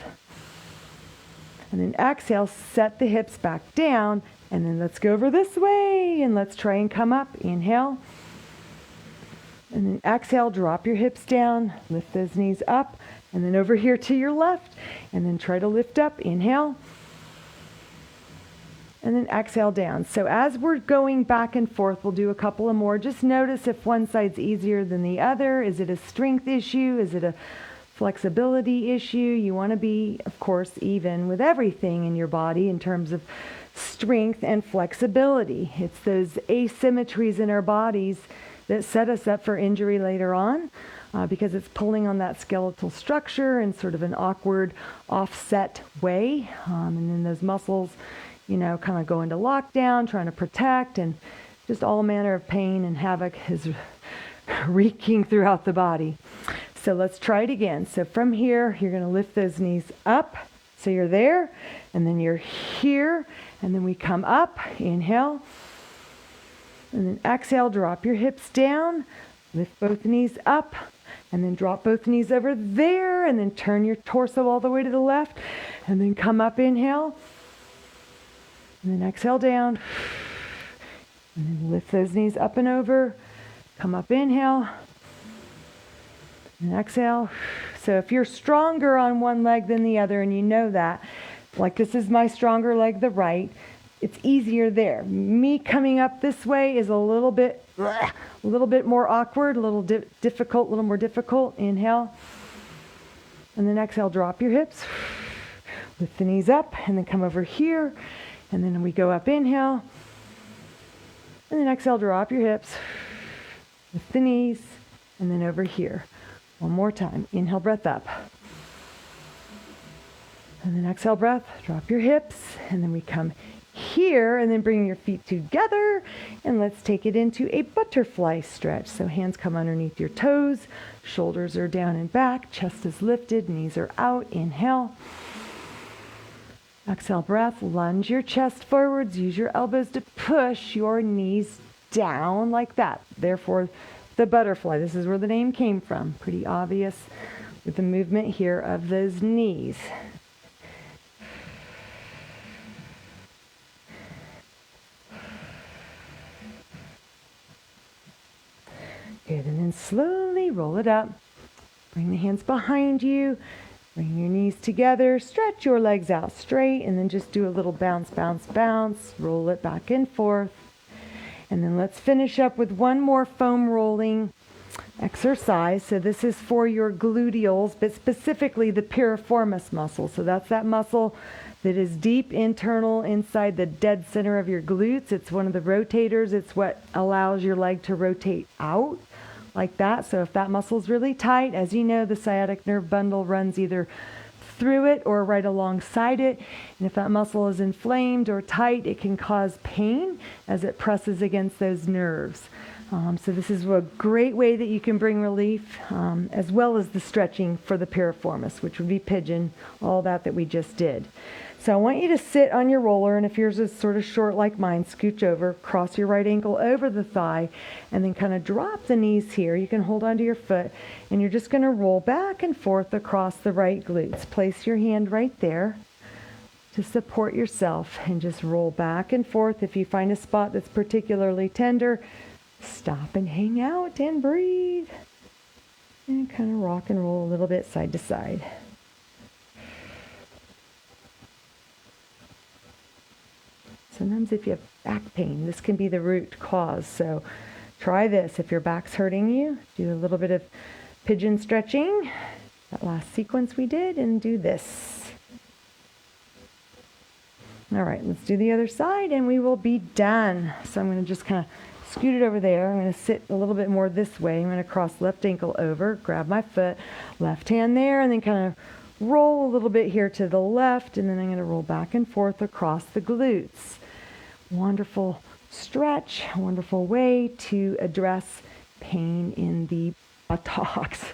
And then exhale, set the hips back down. And then let's go over this way, and let's try and come up. Inhale. And then exhale, drop your hips down, lift those knees up. And then over here to your left. And then try to lift up. Inhale. And then exhale down. So as we're going back and forth, we'll do a couple of more. Just notice if one side's easier than the other. Is it a strength issue? Is it a flexibility issue? You want to be, of course, even with everything in your body in terms of strength and flexibility. It's those asymmetries in our bodies that set us up for injury later on, because it's pulling on that skeletal structure in sort of an awkward, offset way. And then those muscles, kind of go into lockdown, trying to protect, and just all manner of pain and havoc is wreaking throughout the body. So let's try it again. So from here, you're going to lift those knees up. So you're there, and then you're here, and then we come up. Inhale. And then exhale, drop your hips down. Lift both knees up, and then drop both knees over there, and then turn your torso all the way to the left, and then come up. Inhale. And then exhale down. And then lift those knees up and over. Come up, inhale. And exhale. So if you're stronger on one leg than the other, and you know that, like this is my stronger leg, the right, it's easier there. Me coming up this way is a little bit more awkward, a little difficult, a little more difficult. Inhale. And then exhale, drop your hips. Lift the knees up, and then come over here. And then we go up, inhale. And then exhale, drop your hips. Lift the knees, and then over here. One more time. Inhale, breath up. And then exhale, breath. Drop your hips, and then we come here, and then bring your feet together, and let's take it into a butterfly stretch. So hands come underneath your toes, shoulders are down and back, chest is lifted, knees are out. Inhale. Exhale, breath. Lunge your chest forwards. Use your elbows to push your knees down like that. Therefore, the butterfly. This is where the name came from. Pretty obvious with the movement here of those knees. Good, and then slowly roll it up. Bring the hands behind you. Bring your knees together. Stretch your legs out straight, and then just do a little bounce, bounce, bounce. Roll it back and forth. And then let's finish up with one more foam rolling exercise. So this is for your gluteals, but specifically the piriformis muscle. So that's that muscle that is deep internal inside the dead center of your glutes. It's one of the rotators. It's what allows your leg to rotate out like that. So if that muscle's really tight, as you know, the sciatic nerve bundle runs either through it or right alongside it. And if that muscle is inflamed or tight, it can cause pain as it presses against those nerves. So this is a great way that you can bring relief, as well as the stretching for the piriformis, which would be pigeon, all that we just did. So I want you to sit on your roller, and if yours is sort of short like mine, scooch over, cross your right ankle over the thigh, and then kind of drop the knees here. You can hold onto your foot, and you're just going to roll back and forth across the right glutes. Place your hand right there to support yourself, and just roll back and forth. If you find a spot that's particularly tender, stop and hang out and breathe. And kind of rock and roll a little bit side to side. Sometimes if you have back pain, this can be the root cause. So try this. If your back's hurting you, do a little bit of pigeon stretching, that last sequence we did, and do this. All right, let's do the other side and we will be done. So I'm going to just kind of scoot it over there. I'm going to sit a little bit more this way. I'm going to cross left ankle over, grab my foot, left hand there, and then kind of roll a little bit here to the left, and then I'm going to roll back and forth across the glutes. Wonderful stretch, wonderful way to address pain in the buttocks.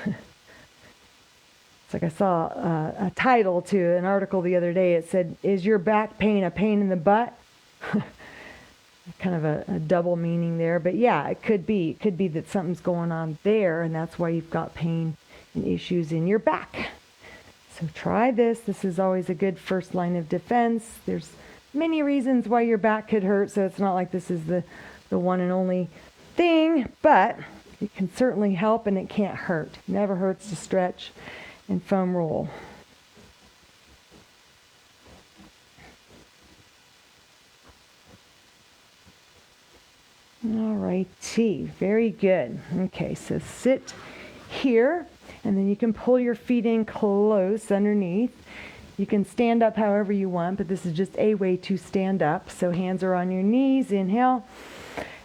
It's like I saw a title to an article the other day. It said, "Is your back pain a pain in the butt?" Kind of a double meaning there. But yeah, it could be. It could be that something's going on there, and that's why you've got pain and issues in your back. So try this. This is always a good first line of defense. There's many reasons why your back could hurt, so it's not like this is the one and only thing, but it can certainly help and it can't hurt. It never hurts to stretch and foam roll. All righty, very good. Okay, so sit here, and then you can pull your feet in close underneath. You can stand up however you want, but this is just a way to stand up. So hands are on your knees. Inhale.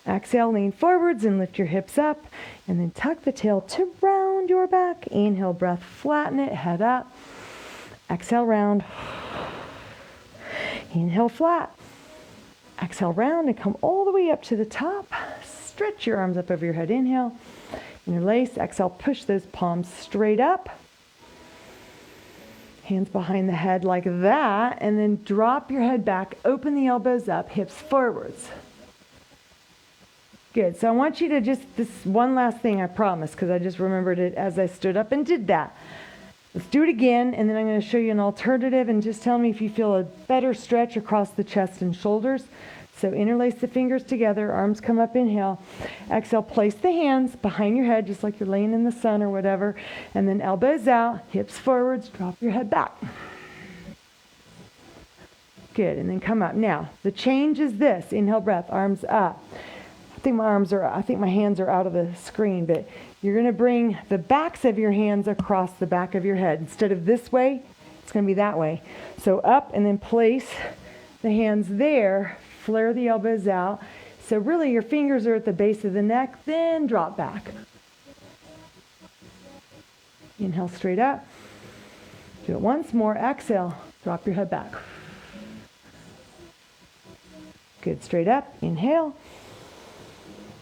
Exhale, lean forwards and lift your hips up. And then tuck the tail to round your back. Inhale, breath, flatten it, head up. Exhale, round. Inhale, flat. Exhale, round and come all the way up to the top. Stretch your arms up over your head. Inhale. Interlace. Exhale, push those palms straight up. Hands behind the head like that, and then drop your head back, open the elbows up, hips forwards. Good. So I want you to just, this one last thing I promise, because I just remembered it as I stood up and did that. Let's do it again, and then I'm going to show you an alternative, and just tell me if you feel a better stretch across the chest and shoulders. So interlace the fingers together, arms come up, inhale. Exhale, place the hands behind your head, just like you're laying in the sun or whatever, and then elbows out, hips forwards, drop your head back. Good, and then come up. Now, the change is this. Inhale, breath, arms up. I think my hands are out of the screen, but you're going to bring the backs of your hands across the back of your head. Instead of this way, it's going to be that way. So up, and then place the hands there, flare the elbows out. So really your fingers are at the base of the neck, then drop back. Inhale straight up. Do it once more. Exhale, drop your head back. Good, straight up. Inhale.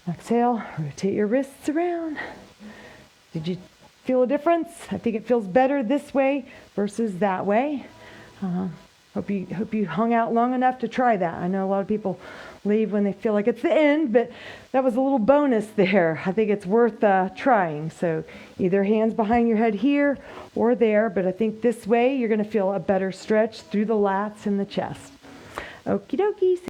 Exhale, rotate your wrists around. Did you feel a difference? I think it feels better this way versus that way. Hope you hung out long enough to try that. I know a lot of people leave when they feel like it's the end, but that was a little bonus there. I think it's worth trying. So either hands behind your head here or there, but I think this way you're going to feel a better stretch through the lats and the chest. Okie dokie.